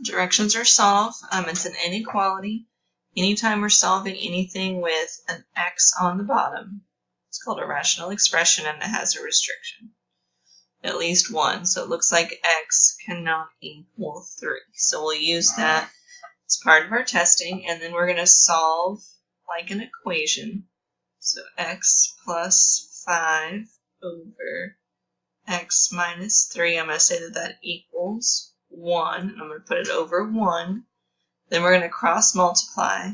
Directions are solve. It's an inequality. Anytime we're solving anything with an x on the bottom, it's called a rational expression and it has a restriction. At least one. So it looks like x cannot equal 3. So we'll use that as part of our testing, and then we're going to solve like an equation. So x plus 5 over x minus 3. I'm going to say that that equals 1. I'm going to put it over 1. Then we're going to cross multiply.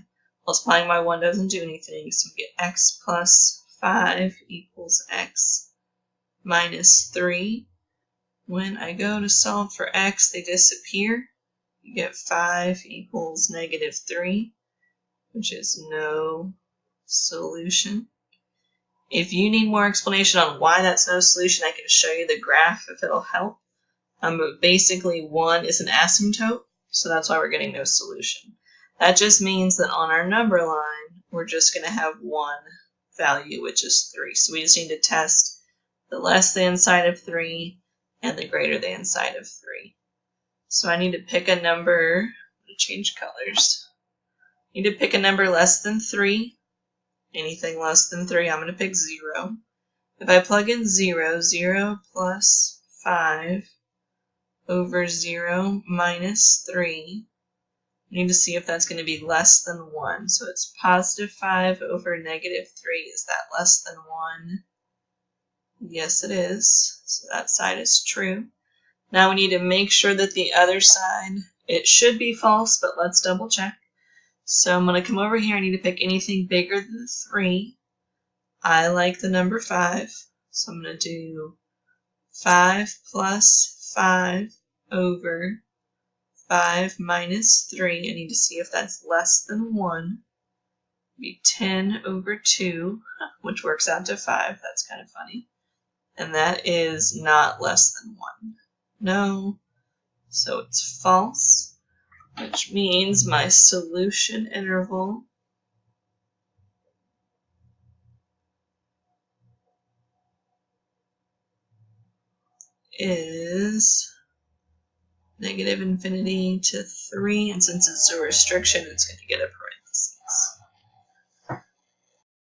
Multiplying by 1 doesn't do anything, so we get x plus 5 equals x minus 3. When I go to solve for x, they disappear. You get 5 equals negative 3, which is no solution. If you need more explanation on why that's no solution, I can show you the graph if it'll help. But basically 1 is an asymptote, so that's why we're getting no solution. That just means that on our number line, we're just going to have one value, which is 3. So we just need to test the less than side of 3 and the greater than side of 3. So I need to pick a number. I'm going to change colors. I need to pick a number less than 3. Anything less than 3, I'm going to pick 0. If I plug in 0, 0 plus 5 over 0 minus 3, I need to see if that's going to be less than 1. So it's positive 5 over negative 3. Is that less than 1? Yes, it is. So that side is true. Now we need to make sure that the other side, it should be false, but let's double check. So I'm going to come over here. I need to pick anything bigger than 3. I like the number 5. So I'm going to do 5 plus 5 over 5 minus 3. I need to see if that's less than 1. It'd be 10 over 2, which works out to 5. That's kind of funny. And that is not less than 1. No. So it's false, which means my solution interval is negative infinity to 3, and since it's a restriction, it's going to get a parenthesis.